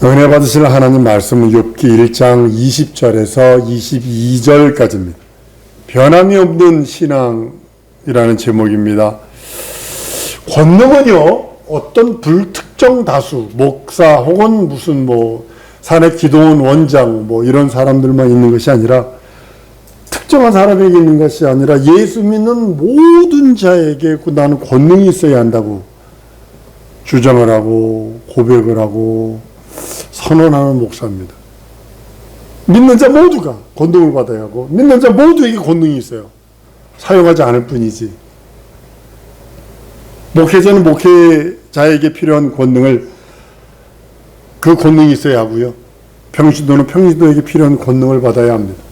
은혜 받으실 하나님 말씀은 욥기 1장 20절에서 22절까지입니다. 변함이 없는 신앙이라는 제목입니다. 권능은요, 어떤 불특정 다수, 목사 혹은 무슨 산의 기도원 원장 이런 사람들만 있는 것이 아니라 특정한 사람에게 있는 것이 아니라 예수 믿는 모든 자에게 나는 권능이 있어야 한다고 주장을 하고 고백을 하고 선언하는 목사입니다. 믿는 자 모두가 권능을 받아야 하고 믿는 자 모두에게 권능이 있어요. 사용하지 않을 뿐이지. 목회자는 목회자에게 필요한 권능을 그 권능이 있어야 하고요. 평신도는 평신도에게 필요한 권능을 받아야 합니다.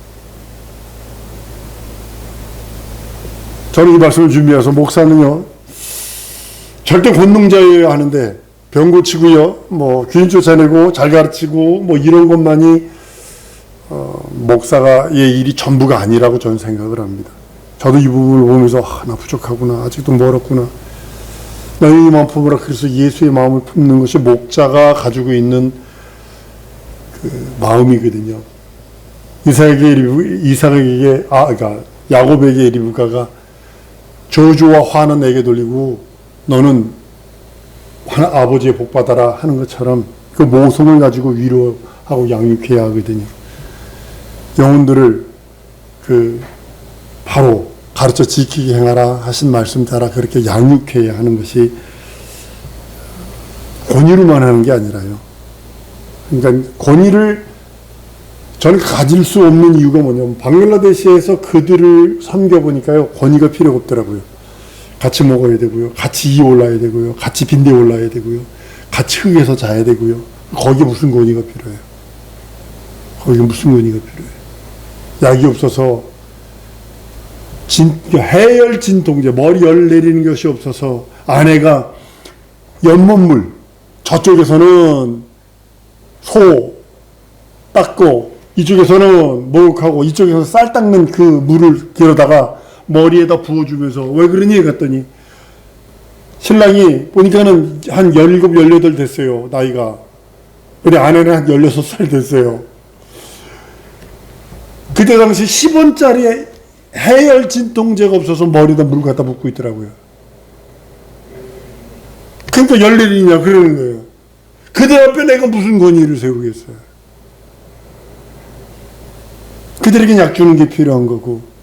저는 이 말씀을 준비해서 목사는요 절대 권능자여야 하는데 병 고치고요 귀인 쫓아내고 잘 가르치고 이런 것만이 목사의 일이 전부가 아니라고 저는 생각을 합니다. 저도 이 부분을 보면서 나 부족하구나, 아직도 멀었구나. 너희 마음 품으라. 그래서 예수의 마음을 품는 것이 목자가 가지고 있는 그 마음이거든요. 야곱에게 리브가가 저주와 화는 내게 돌리고 너는 아버지의 복 받아라 하는 것처럼 그 모성을 가지고 위로하고 양육해야 하거든요. 영혼들을 바로 가르쳐 지키게 행하라 하신 말씀 따라 그렇게 양육해야 하는 것이 권위로만 하는 게 아니라요. 그러니까 권위를 저는 가질 수 없는 이유가 뭐냐면 방글라데시에서 그들을 섬겨보니까요 권위가 필요가 없더라고요. 같이 먹어야 되고요, 같이 이 올라야 되고요, 같이 빈대 올라야 되고요, 같이 흙에서 자야 되고요. 거기에 무슨 권위가 필요해요? 거기에 무슨 권위가 필요해요? 약이 없어서 해열 진통제, 머리 열 내리는 것이 없어서 아내가 연못물, 저쪽에서는 소 닦고 이쪽에서는 목욕하고 이쪽에서 쌀 닦는 그 물을 길어다가 머리에다 부어주면서 왜 그러니? 했더니 신랑이 보니까는 한 17, 18 됐어요, 나이가. 우리 아내는 한 16살 됐어요. 그때 당시 10원짜리 해열 진통제가 없어서 머리에다 물 갖다 붓고 있더라고요. 그러니까 14이냐 그러는 거예요. 그들 앞에 내가 무슨 권위를 세우겠어요. 그들에게 약 주는 게 필요한 거고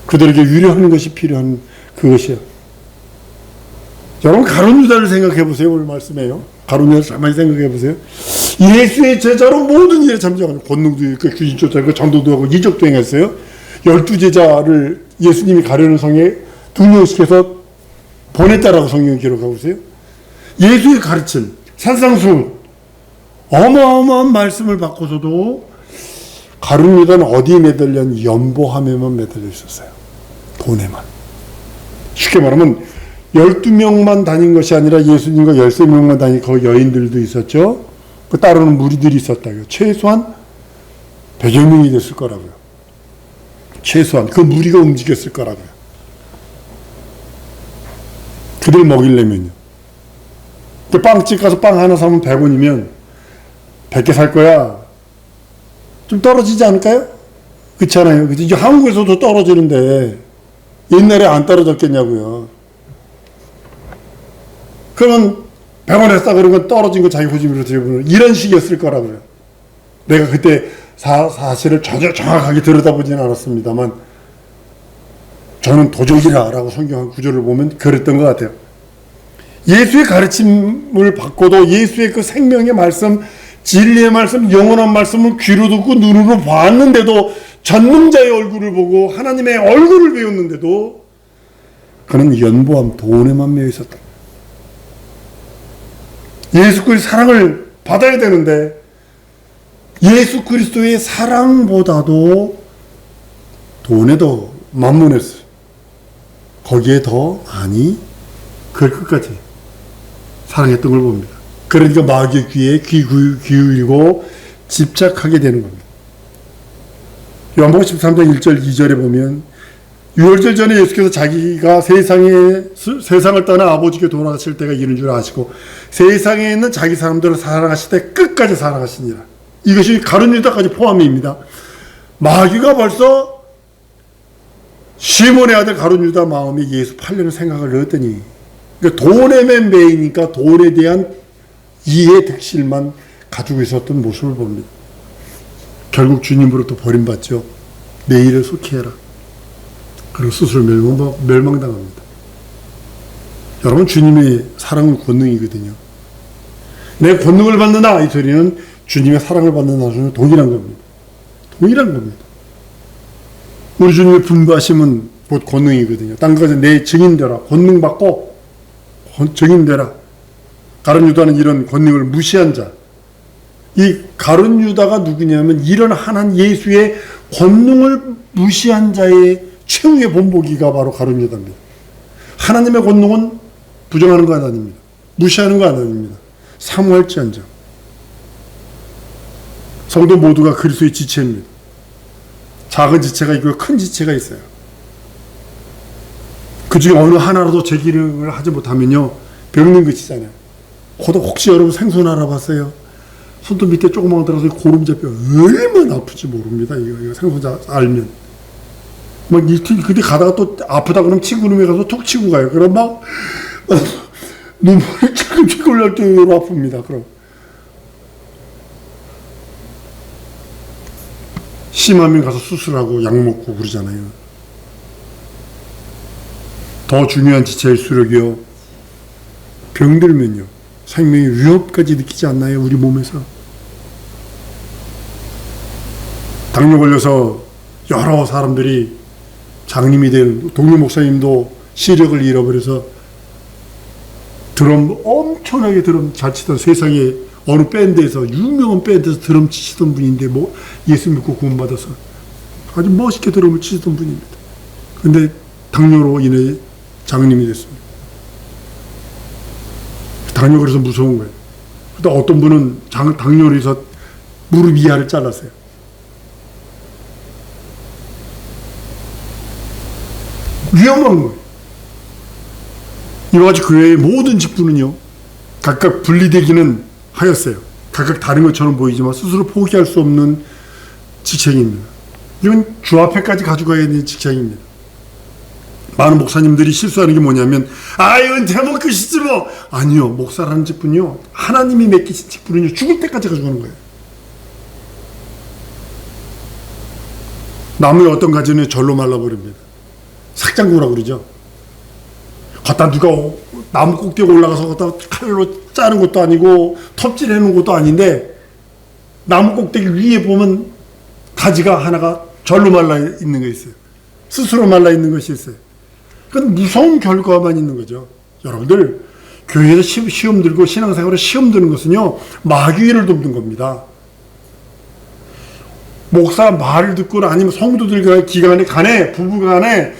그들에게 위로하는 것이 필요한 그것이요. 여러분 가룟 유다를 생각해 보세요. 오늘 말씀에요. 가룟 유다를 가만히 생각해 보세요. 예수의 제자로 모든 일에 참여하는 권능도 있고 귀신 쫓아내고 전도도 하고 이적도 행했어요. 12제자를 예수님이 가려는 성에 2명씩 해서 보냈다라고 성경이 기록하고 있어요. 예수의 가르침, 산상수훈, 어마어마한 말씀을 받고서도 가룟 유다는 어디에 매달렸냐? 연보함에만 매달려 있었어요. 돈에만. 쉽게 말하면 12명만 다닌 것이 아니라 예수님과 13명만 다닌 그 여인들도 있었죠. 그 따르는 무리들이 있었다고요. 최소한 100여 명이 됐을 거라고요. 최소한 그 무리가 움직였을 거라고요. 그들 먹이려면요. 빵집 가서 빵 하나 사면 100원이면 100개 살 거야. 좀 떨어지지 않을까요? 그렇잖아요. 이제 한국에서도 떨어지는데 옛날에 안 떨어졌겠냐고요. 그러면 100원에 싸 그러면 떨어진 거 자기 고집으로 들여보는 이런 식이었을 거라고요. 내가 그때 사실을 정확하게 들여다보지는 않았습니다만 저는 도적이라고 성경 구절을 보면 그랬던 것 같아요. 예수의 가르침을 받고도 예수의 그 생명의 말씀, 진리의 말씀, 영원한 말씀을 귀로 듣고 눈으로 봤는데도 전능자의 얼굴을 보고 하나님의 얼굴을 배웠는데도 그는 연보함 돈에만 매여 있었다. 예수 그리스도의 사랑을 받아야 되는데 예수 그리스도의 사랑보다도 돈에 더 만문했어요. 거기에 더 그럴 끝까지 사랑했던 걸 봅니다. 그러니까 마귀의 귀에 귀 기울이고 집착하게 되는 겁니다. 요한복음 13장 1절 2절에 보면 유월절 전에 예수께서 자기가 세상을 떠나 아버지께 돌아가실 때가 이른 줄 아시고 세상에 있는 자기 사람들을 사랑하실 때 끝까지 사랑하시니라. 이것이 가룟 유다까지 포함입니다. 마귀가 벌써 시몬의 아들 가룟 유다 마음에 예수 팔려는 생각을 넣었더니, 그러니까 돈에 매이니까 돈에 대한 이해 득실만 가지고 있었던 모습을 봅니다. 결국 주님으로부터 버림받죠. 내 일을 속히 해라. 그리고 스스로 멸망당합니다. 여러분, 주님의 사랑은 권능이거든요. 내 권능을 받는다 이 소리는 주님의 사랑을 받는다는 소리는 동일한 겁니다. 동일한 겁니다. 우리 주님의 분부하심은 곧 권능이거든요. 딴 것에 내 증인되라. 권능 받고 증인되라. 가룟 유다는 이런 권능을 무시한 자. 이 가룟 유다가 누구냐면 이런 하나님 예수의 권능을 무시한 자의 최후의 본보기가 바로 가룟 유다입니다. 하나님의 권능은 부정하는 거 아닙니다. 무시하는 거 아닙니다. 사모할지언정. 성도 모두가 그리스도의 지체입니다. 작은 지체가 있고 큰 지체가 있어요. 그 중에 어느 하나라도 제 기능을 하지 못하면요, 병든 것이잖아요. 혹시 여러분 생선 알아봤어요? 손톱 밑에 조그만 거 들어서 고름 잡혀 얼마나 아프지 모릅니다. 이거 생선 알면. 막 그때 가다가 또 아프다 그러면 친구놈에 가서 톡 치고 가요. 그럼 막 눈물이 찔끔찔끔 날 정도로 아픕니다. 그럼. 심하면 가서 수술하고 약 먹고 그러잖아요. 더 중요한 지체의 수력이요. 병들면요. 생명의 위협까지 느끼지 않나요? 우리 몸에서. 당뇨 걸려서 여러 사람들이 장님이 된 동료 목사님도 시력을 잃어버려서 드럼 엄청나게 드럼 잘 치던 세상에 어느 밴드에서 유명한 밴드에서 드럼 치시던 분인데 뭐 예수 믿고 구원받아서 아주 멋있게 드럼을 치시던 분입니다. 근데 당뇨로 인해 장님이 됐습니다. 당뇨 그래서 무서운 거예요. 또 어떤 분은 당뇨로 해서 무릎 이하를 잘랐어요. 위험한 거예요. 이와 같이 교회의 모든 직분은요, 각각 분리되기는 하였어요. 각각 다른 것처럼 보이지만 스스로 포기할 수 없는 직책입니다. 이건 주 앞에까지 가져가야 되는 직책입니다. 많은 목사님들이 실수하는 게 뭐냐면, 은퇴하면 끝이지 뭐. 아니요. 목사라는 직분요, 하나님이 맡기신 직분은요, 죽을 때까지 가져가는 거예요. 나무의 어떤 가지는 절로 말라버립니다. 삭장구라고 그러죠. 갖다 누가 나무 꼭대기 올라가서 갖다 칼로 짜는 것도 아니고 톱질해 놓은 것도 아닌데, 나무 꼭대기 위에 보면 가지가 하나가 절로 말라 있는 거 있어요. 스스로 말라 있는 것이 있어요. 그건 무서운 결과만 있는 거죠. 여러분들, 교회에서 시험 들고 신앙생활에 시험 드는 것은요, 마귀를 돕는 겁니다. 목사 말을 듣거나 아니면 성도들 간에 부부 간에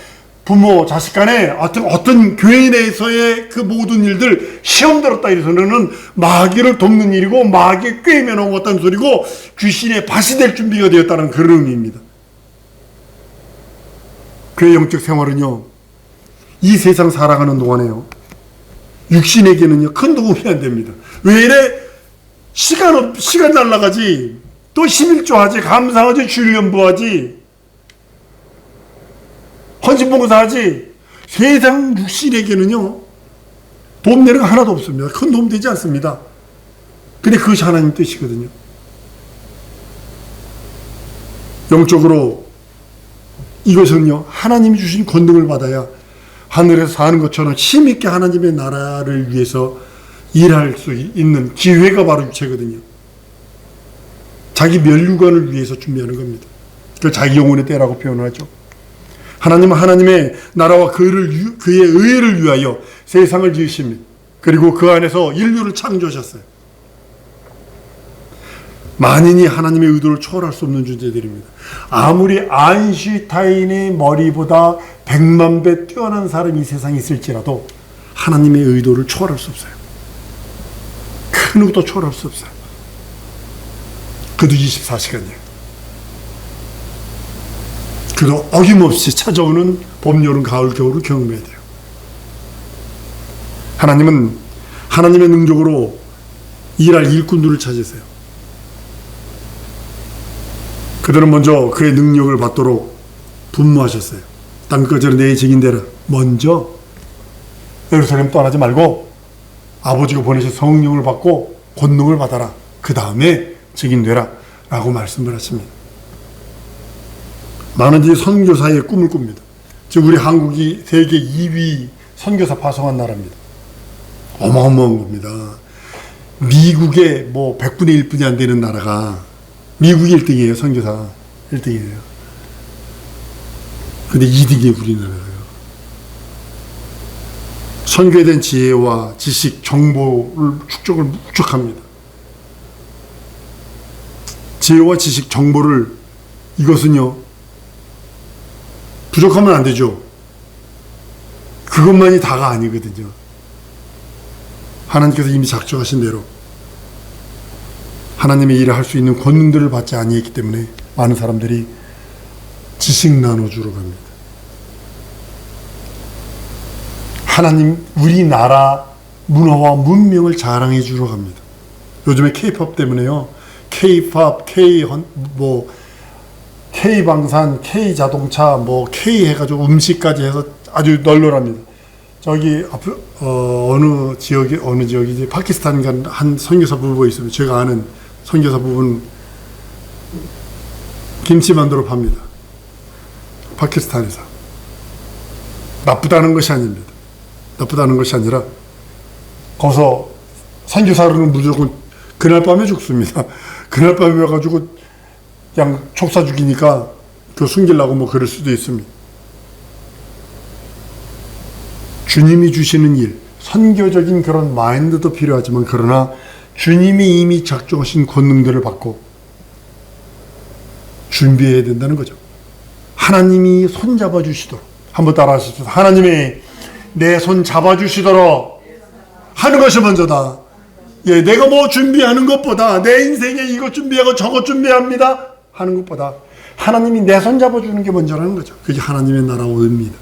부모 자식 간에 어떤 교회 내에서의 그 모든 일들 시험 들었다 이래서는 마귀를 돕는 일이고 마귀에 꿰매어 놓았다는 소리고 귀신의 밭이 될 준비가 되었다는 그런 의미입니다. 교회 영적 생활은요, 이 세상 살아가는 동안에요, 육신에게는요 큰 도움이 안 됩니다. 왜 이래? 시간 날라가지. 또 11조하지, 감사하지, 주일연부하지, 헌신봉사하지. 세상 육신에게는요 도움 되는 거 하나도 없습니다. 큰 도움 되지 않습니다. 근데 그것이 하나님 뜻이거든요. 영적으로 이것은요, 하나님이 주신 권능을 받아야 하늘에서 사는 것처럼 힘있게 하나님의 나라를 위해서 일할 수 있는 기회가 바로 육체거든요. 자기 면류관을 위해서 준비하는 겁니다. 그 자기 영혼의 때라고 표현하죠. 하나님은 하나님의 나라와 그의 의를 위하여 세상을 지으십니다. 그리고 그 안에서 인류를 창조하셨어요. 만인이 하나님의 의도를 초월할 수 없는 존재들입니다. 아무리 아인슈타인의 머리보다 100만 배 뛰어난 사람이 이 세상에 있을지라도 하나님의 의도를 초월할 수 없어요. 그 누구도 초월할 수 없어요. 그도 24시간이에요. 그도 어김없이 찾아오는 봄, 여름, 가을, 겨울을 경험해야 돼요. 하나님은 하나님의 능력으로 일할 일꾼들을 찾으세요. 그들은 먼저 그의 능력을 받도록 분모하셨어요. 땅끝으로 내 증인되라. 먼저 예루살렘 떠나지 말고 아버지가 보내신 성령을 받고 권능을 받아라. 그 다음에 증인되라 라고 말씀을 하십니다. 많은 이제 선교사의 꿈을 꿉니다. 즉 우리 한국이 세계 2위 선교사 파송한 나라입니다. 어마어마한 겁니다. 미국의 뭐 100분의 1뿐이 안 되는 나라가 미국이 1등이에요. 선교사 1등이에요. 근데 2등이 우리나라예요. 선교에 대한 지혜와 지식, 정보를 축적을 무척 합니다. 지혜와 지식, 정보를 이것은요 부족하면 안 되죠. 그것만이 다가 아니거든요. 하나님께서 이미 작정하신 대로 하나님의 일을 할 수 있는 권능들을 받지 아니했기 때문에 많은 사람들이 지식 나눠주러 갑니다. 하나님 우리나라 문화와 문명을 자랑해 주러 갑니다. 요즘에 K-팝 때문에요. K-팝, K-방산, K-자동차, K 해가지고 음식까지 해서 아주 널널합니다. 저기 어느 지역이지 파키스탄 한 선교사 부부가 있습니다. 제가 아는 선교사 부부는 김치 만들어 팝니다. 파키스탄에서. 나쁘다는 것이 아닙니다. 나쁘다는 것이 아니라 거기서 선교사로는 무조건 그날 밤에 죽습니다. 그날 밤에 와가지고 그냥 촉사 죽이니까 그 숨기려고 그럴 수도 있습니다. 주님이 주시는 일, 선교적인 그런 마인드도 필요하지만 그러나 주님이 이미 작정하신 권능들을 받고 준비해야 된다는 거죠. 하나님이 손 잡아주시도록 한번 따라 하십시오. 하나님이 내 손 잡아주시도록 하는 것이 먼저다. 예, 내가 뭐 준비하는 것보다 내 인생에 이것 준비하고 저것 준비합니다 하는 것보다 하나님이 내 손 잡아주는 게 먼저라는 거죠. 그게 하나님의 나라 오입니다.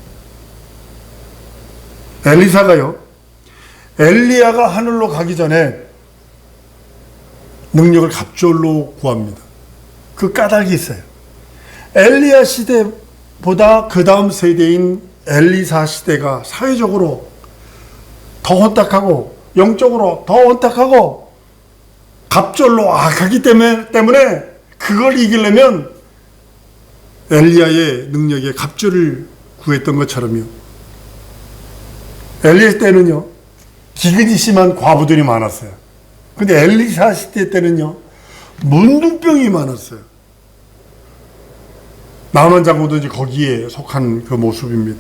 엘리사가요, 엘리야가 하늘로 가기 전에 능력을 갑절로 구합니다. 그 까닭이 있어요. 엘리야 시대보다 그 다음 세대인 엘리사 시대가 사회적으로 더 혼탁하고 영적으로 더 혼탁하고 갑절로 악하기 때문에 그걸 이기려면 엘리야의 능력에 갑절을 구했던 것처럼요. 엘리야 때는요 기근이 심한 과부들이 많았어요. 근데 엘리사 시대 때는요 문둥병이 많았어요. 나만 장군도 이제 거기에 속한 그 모습입니다.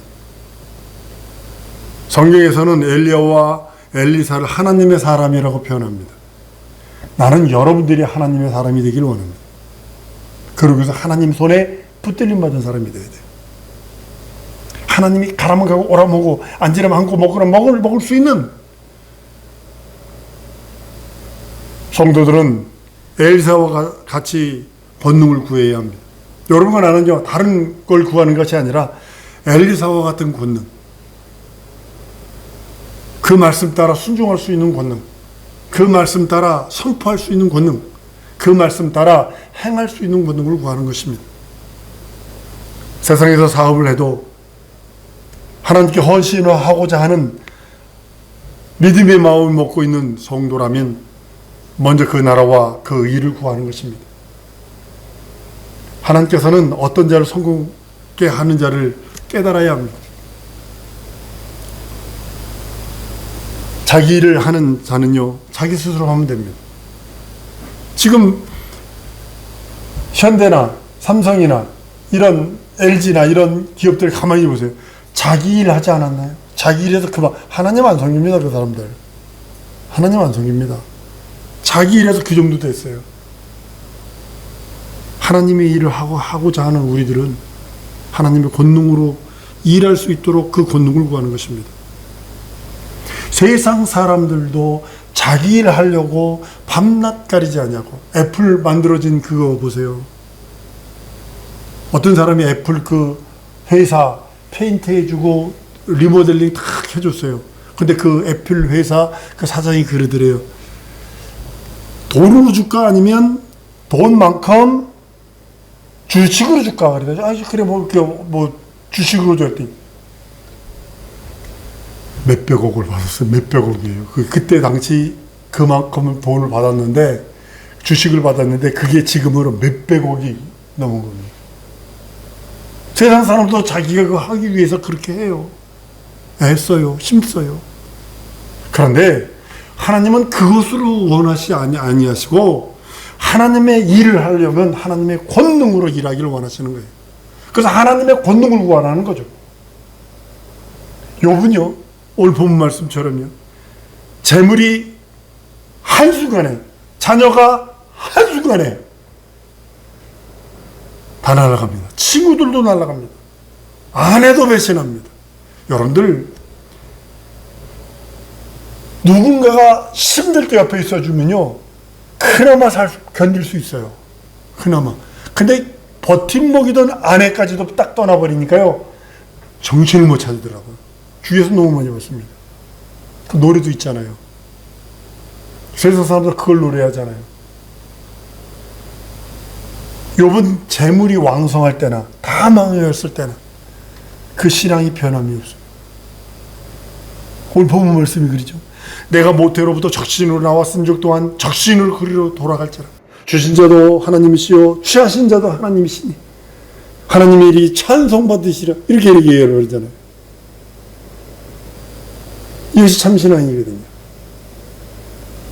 성경에서는 엘리야와 엘리사를 하나님의 사람이라고 표현합니다. 나는 여러분들이 하나님의 사람이 되길 원합니다. 그러기 위해서 하나님 손에 붙들림 받은 사람이 돼야 돼요. 하나님이 가라면 가고 오라면 오고 앉으라면 앉고 먹으라면 먹을 수 있는 성도들은 엘리사와 같이 권능을 구해야 합니다. 여러분과 나는요 다른 걸 구하는 것이 아니라 엘리사와 같은 권능, 그 말씀 따라 순종할 수 있는 권능, 그 말씀 따라 선포할 수 있는 권능, 그 말씀 따라 행할 수 있는 권능을 구하는 것입니다. 세상에서 사업을 해도 하나님께 헌신을 하고자 하는 믿음의 마음을 먹고 있는 성도라면 먼저 그 나라와 그 의를 구하는 것입니다. 하나님께서는 어떤 자를 성공케 하는 자를 깨달아야 합니다. 자기 일을 하는 자는요 자기 스스로 하면 됩니다. 지금 현대나 삼성이나 이런 LG나 이런 기업들 가만히 보세요. 자기 일 하지 않았나요? 자기 일에서 그만. 하나님 안 섬깁니다. 그 사람들 하나님 안 섬깁니다. 자기 일에서 그 정도 됐어요. 하나님의 일을 하고자 하는 우리들은 하나님의 권능으로 일할 수 있도록 그 권능을 구하는 것입니다. 세상 사람들도 자기 일 하려고 밤낮 가리지 않냐고. 애플 만들어진 그거 보세요. 어떤 사람이 애플 그 회사 페인트 해주고 리모델링 다 해줬어요. 근데 그 애플 회사 그 사장이 그러더래요. 돈으로 줄까 아니면 돈만큼 주식으로 줄까? 그래가지고 아 그래 뭐 주식으로 줬더니 몇백억을 받았어요. 몇백억이에요. 그때 당시 그만큼 돈을 받았는데 주식을 받았는데 그게 지금으로 몇백억이 넘은 겁니다. 세상 사람도 자기가 그거 하기 위해서 그렇게 해요. 애써요. 힘써요. 그런데 하나님은 그것을 원하시 아니하시고 하나님의 일을 하려면 하나님의 권능으로 일하기를 원하시는 거예요. 그래서 하나님의 권능을 구하라는 거죠. 욥은요, 오늘 본 말씀처럼요, 재물이 한순간에, 자녀가 한순간에 다 날아갑니다. 친구들도 날아갑니다. 아내도 배신합니다. 여러분들, 누군가가 힘들 때 옆에 있어주면요, 그나마 견딜 수 있어요. 그나마. 근데 버팀목이던 아내까지도 딱 떠나버리니까요, 정신을 못 차리더라고요. 주위에서 너무 많이 봤습니다. 그 노래도 있잖아요. 세상 사람들 그걸 노래하잖아요. 욥은 재물이 왕성할 때나 다 망했을 때나 그 신앙이 변함이 없어요. 오늘 본문 말씀이 그러죠. 내가 모태로부터 적신으로 나왔은 적 또한 적신으로 그리로 돌아갈지라. 주신 자도 하나님이시요 취하신 자도 하나님이시니 하나님의 일이 찬송받으시라. 이렇게 얘기해요. 그러잖아요. 이것이 참 신앙이거든요.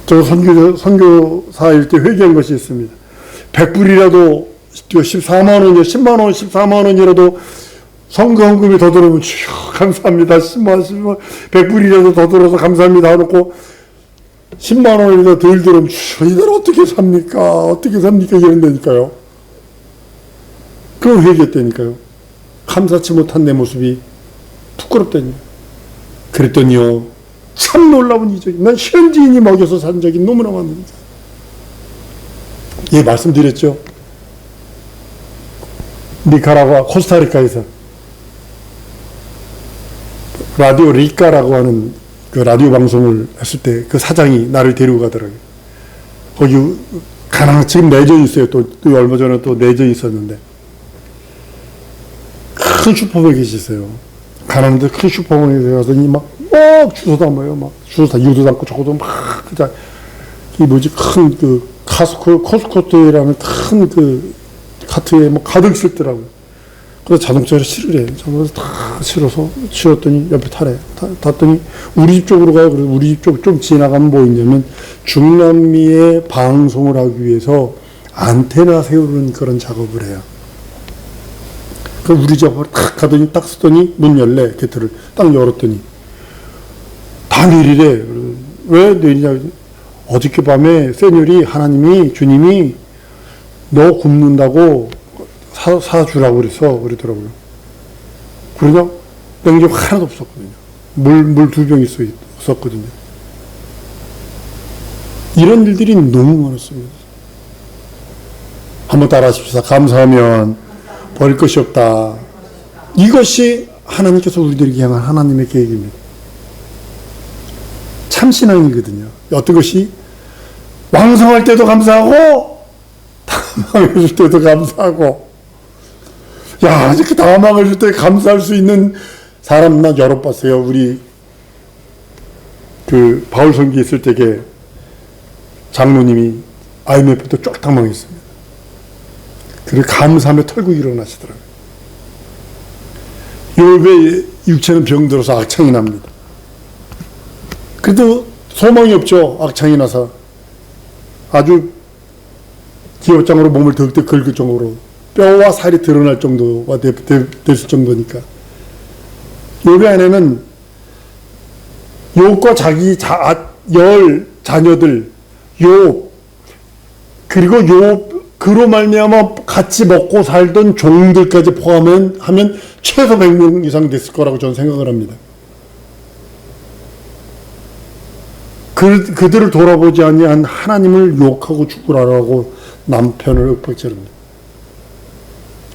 저 선교사일 때 회개한 것이 있습니다. 100불이라도 14만 원이요, 10만 원, 14만 원이라도 성교 헌금이 더 들어오면 주여 감사합니다. 10만 100불이라도 더 들어서 감사합니다 하놓고 10만 원이라도 덜 들어오면 주여 이들 어떻게 삽니까? 어떻게 삽니까? 이런다니까요. 그걸 회개했다니까요. 감사치 못한 내 모습이 부끄럽다니요. 그랬더니요, 참 놀라운 이적이, 난 현지인이 먹여서 산 적이 너무나 많습니다. 예, 말씀드렸죠. 니카라과 코스타리카에서 라디오 리카라고 하는 그 라디오 방송을 했을 때 그 사장이 나를 데리고 가더라고요. 거기 지금 내전이 있어요. 또 얼마 전에 또 내전이 있었는데 큰 슈퍼마켓이 있어요. 가난한데 큰 슈퍼마켓에 가서니 막 주워 담아요. 막 주워 다 이것도 담고 저것도 막 그자 이 뭐지 큰 그 코스코트라는 큰 그 카트에 뭐 가득 실더라고요. 그래서 자동차를 실으래요. 자동차 다 실었더니 옆에 타래. 탔더니 우리 집 쪽으로 가요. 그래서 우리 집 쪽 좀 지나가면 뭐 있냐면 중남미에 방송을 하기 위해서 안테나 세우는 그런 작업을 해요. 그 우리 집 앞으로 딱 가더니 딱 쓰더니 문 열래. 게트를 딱 열었더니 다 내리래. 왜 내리냐. 어저께 밤에 세뇨리 하나님이 주님이 너 굶는다고 사주라고 그러더라고요. 그러냐? 냉장 하나도 없었거든요. 물 2병 있었거든요. 이런 일들이 너무 많았습니다. 한번 따라 하십시다. 감사하면 버릴 것이 없다. 이것이 하나님께서 우리들에게 향한 하나님의 계획입니다. 참 신앙이거든요. 어떤 것이 왕성할 때도 감사하고 다 망해줄 때도 감사하고. 야, 이렇게 다 망해줄 때 감사할 수 있는 사람 나 여러 봤어요. 우리 그 바울 선기 있을 때에 장로님이 IMF 때 쫙 다 망했습니다. 그리고 감사하며 털고 일어나시더라고요. 욥의 육체는 병들어서 악창이 납니다. 그래도 소망이 없죠. 악창이 나서 아주 기어장으로 몸을 덕덕 긁을 정도로 뼈와 살이 드러날 정도가 됐을 정도니까. 욥의 아내는 욥과 자기 자녀들 욥 그리고 욥 그로 말미암아 같이 먹고 살던 종들까지 포함하면 최소 100명 이상 됐을 거라고 저는 생각을 합니다. 그들을 돌아보지 아니한 하나님을 욕하고 죽으라고 남편을 윽박지릅니다.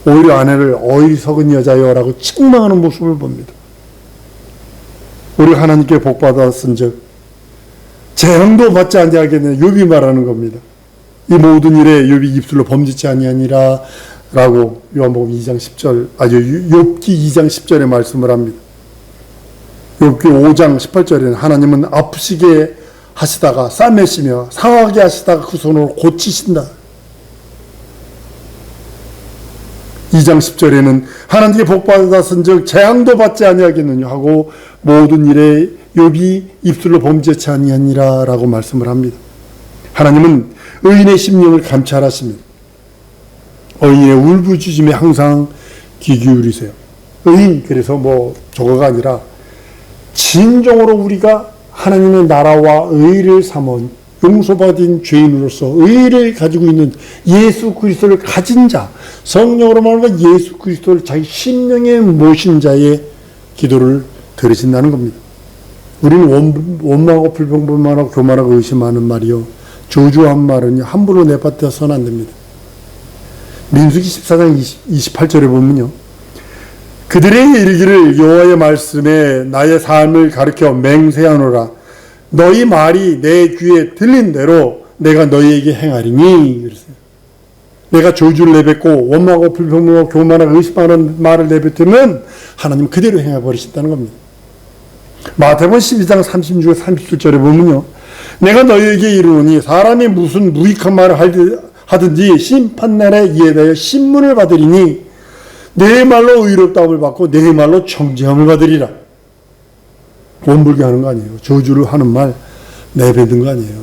오히려 아내를 어리석은 여자여라고 책망하는 모습을 봅니다. 우리 하나님께 복받았은즉 재앙도 받지 아니하겠느냐 욥이 말하는 겁니다. 이 모든 일에 욥이 입술로 범죄치 아니하니라 라고 요한복음 2장 10절 욥기 2장 10절에 말씀을 합니다. 욥기 5장 18절에는 하나님은 아프시게 하시다가 싸매시며 상하게 하시다가 그 손으로 고치신다. 2장 10절에는 하나님께 복받았은즉 재앙도 받지 아니하겠느냐 하고 모든 일에 욥이 입술로 범죄치 아니하니라 라고 말씀을 합니다. 하나님은 의인의 심령을 감찰하십니다. 의인의 울부짖음에 항상 귀 기울이세요. 의인, 그래서 저거가 아니라 진정으로 우리가 하나님의 나라와 의를 삼은 용서받은 죄인으로서 의를 가지고 있는 예수 그리스도를 가진 자, 성령으로 말하면 예수 그리스도를 자기 심령에 모신 자의 기도를 들으신다는 겁니다. 우리는 원망하고 불평불만하고 교만하고 의심하는 말이요, 저주한 말은 함부로 내뱉어서는 안 됩니다. 민수기 14장 28절에 보면요, 그들에게 이르기를 여호와의 말씀에 나의 삶을 가르쳐 맹세하노라. 너희 말이 내 귀에 들린 대로 내가 너희에게 행하리니. 그랬어요. 내가 저주를 내뱉고 원망하고 불평하고 교만하고 의심하는 말을 내뱉으면 하나님 그대로 행해버리신다는 겁니다. 마태복음 12장 36, 37절에 보면요, 내가 너희에게 이르노니 사람이 무슨 무익한 말을 하든지 심판날에 이에 대하여 신문을 받으리니 내 말로 의롭다함을 받고 내 말로 정죄함을 받으리라. 원불게 하는 거 아니에요. 저주를 하는 말 내뱉는 거 아니에요.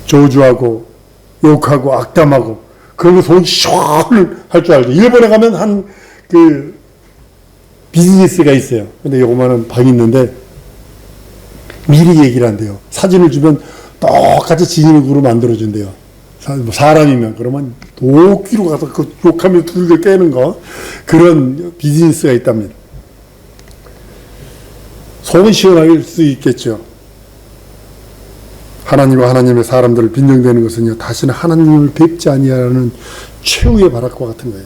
저주하고 욕하고 악담하고 그런 거 속이 시원할 줄 알죠. 일본에 가면 한 비즈니스가 있어요. 근데 요거만은 방이 있는데 미리 얘기를 한대요. 사진을 주면 똑같이 진흙으로 만들어준대요. 사람이면 그러면 도끼로 가서 그 욕하며 두들겨 깨는 거, 그런 비즈니스가 있답니다. 속은 시원할 수 있겠죠. 하나님과 하나님의 사람들을 빈정대는 것은요, 다시는 하나님을 뵙지 아니하라는 최후의 바람과 같은 거예요.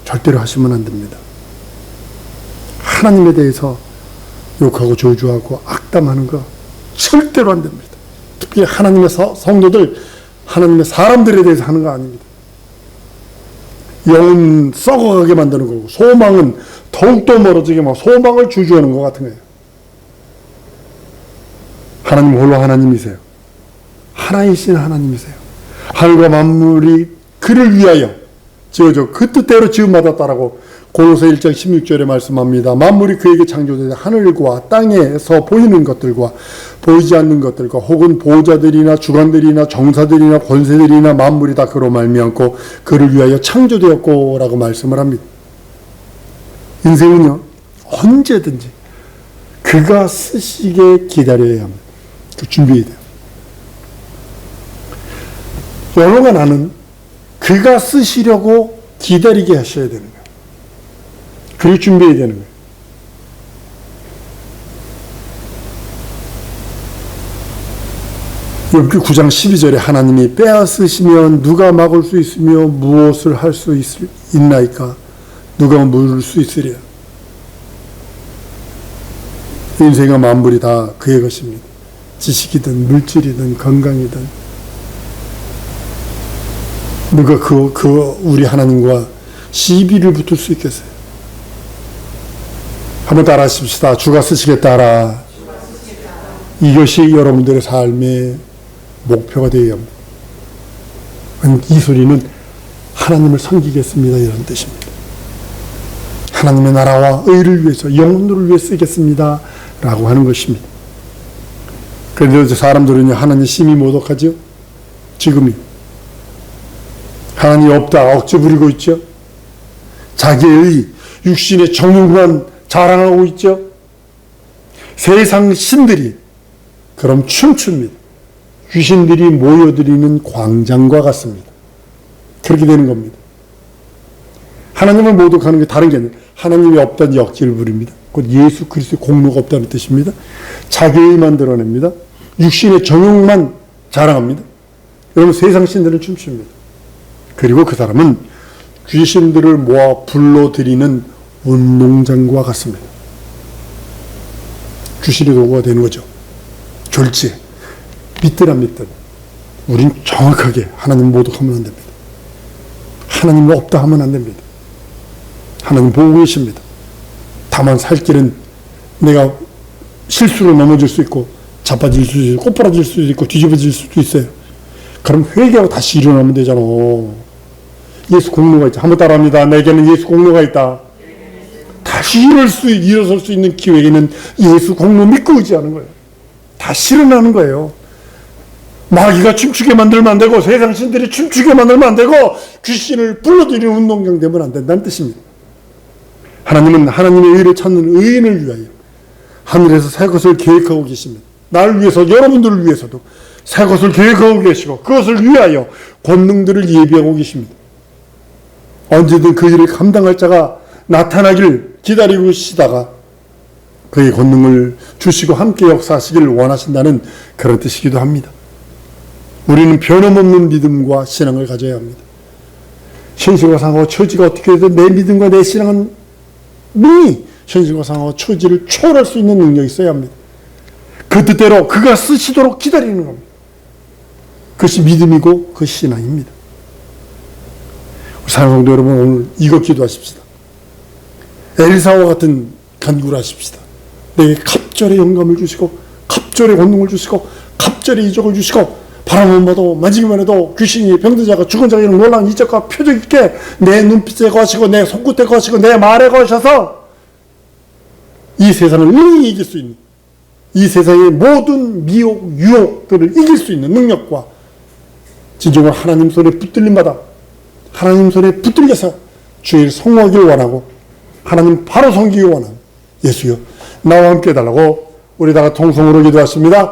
절대로 하시면 안 됩니다. 하나님에 대해서 욕하고 저주하고 악담하는 거 절대로 안 됩니다. 특히 하나님의 성도들, 하나님의 사람들에 대해서 하는 거 아닙니다. 영은 썩어가게 만드는 거고, 소망은 더욱더 멀어지게 막 소망을 주저하는 것 같은 거예요. 하나님 홀로 하나님이세요. 하나이신 하나님이세요. 하늘과 만물이 그를 위하여 지어져 그 뜻대로 지음받았다라고 고로새 1장 16절에 말씀합니다. 만물이 그에게 창조되자 하늘과 땅에서 보이는 것들과 보이지 않는 것들과 혹은 보호자들이나 주관들이나 정사들이나 권세들이나 만물이 다 그로 말미암고 그를 위하여 창조되었고 라고 말씀을 합니다. 인생은요, 언제든지 그가 쓰시게 기다려야 합니다. 그 준비해야 돼요. 여러가 나는 그가 쓰시려고 기다리게 하셔야 되는 거예요. 그리고 준비해야 되는 거예요. 욥기 9장 12절에 하나님이 빼앗으시면 누가 막을 수 있으며 무엇을 할 수 있나이까? 누가 물을 수 있으랴? 인생과 만물이 다 그의 것입니다. 지식이든 물질이든 건강이든 누가 우리 하나님과 시비를 붙을 수 있겠어요? 한번 따라 하십시다. 주가 쓰시겠다라. 이것이 여러분들의 삶의 목표가 되어야 합니다. 이 소리는 하나님을 섬기겠습니다, 이런 뜻입니다. 하나님의 나라와 의를 위해서, 영혼을 위해 쓰겠습니다 라고 하는 것입니다. 그런데 사람들은 하나님 심히 모독하죠. 지금이 하나님이 없다 억지 부리고 있죠. 자기의 육신의 정욕만 자랑하고 있죠. 세상 신들이 그럼 춤춥니다. 귀신들이 모여들이는 광장과 같습니다. 그렇게 되는 겁니다. 하나님을 모독하는 게 다른 게 아니에요. 하나님이 없다는 억지를 부립니다. 곧 예수 그리스도의 공로가 없다는 뜻입니다. 자기의만 드러냅니다. 육신의 정욕만 자랑합니다. 여러분, 세상 신들은 춤춥니다. 그리고 그 사람은 귀신들을 모아 불러들이는 운동장과 같습니다. 귀신의 도구가 되는 거죠. 졸지, 믿더라. 우린 정확하게 하나님 모독하면 안 됩니다. 하나님 없다 하면 안 됩니다. 하나님 보고 계십니다. 다만 살 길은 내가 실수로 넘어질 수 있고 자빠질 수도 있고 꼬부라질 수도 있고 뒤집어질 수도 있어요. 그럼 회개하고 다시 일어나면 되잖아. 예수 공로가 있다. 한번 따라합니다. 내게는 예수 공로가 있다. 다시 일어설 수 있는 기회에는 예수 공로 믿고 의지하는 거예요. 다시 일어나는 거예요. 마귀가 춤추게 만들면 안 되고 세상 신들이 춤추게 만들면 안 되고 귀신을 불러들이는 운동장 되면 안 된다는 뜻입니다. 하나님은 하나님의 의를 찾는 의인을 위하여 하늘에서 새 것을 계획하고 계십니다. 나를 위해서, 여러분들을 위해서도 새 것을 계획하고 계시고 그것을 위하여 권능들을 예비하고 계십니다. 언제든 그 일을 감당할 자가 나타나길 기다리고 계시다가 그의 권능을 주시고 함께 역사하시기를 원하신다는 그런 뜻이기도 합니다. 우리는 변함없는 믿음과 신앙을 가져야 합니다. 현실과 상하고 처지가 어떻게 해도 내 믿음과 내 신앙은 능히 현실과 상하고 처지를 초월할 수 있는 능력이 있어야 합니다. 그 뜻대로 그가 쓰시도록 기다리는 겁니다. 그것이 믿음이고 그 신앙입니다. 사랑하는 성도 여러분, 오늘 이것 기도하십시다. 엘사와 같은 간구를 하십시다. 내게 갑절의 영감을 주시고 갑절의 권능을 주시고 갑절의 이적을 주시고 바라만 봐도 만지기만 해도 귀신이 병든 자가 죽은 자가 이런 놀라운 이적과 표적 있게 내 눈빛에 거하시고 내 손끝에 거하시고 내 말에 거하셔서 이 세상을 능히 이길 수 있는, 이 세상의 모든 미혹, 유혹들을 이길 수 있는 능력과 진정으로 하나님 손에 붙들림받아 하나님 손에 붙들려서 주의 성공하기를 원하고 하나님 바로 섬기기 원하는 예수여 나와 함께 해달라고 우리 다가 통성으로 기도하십니다.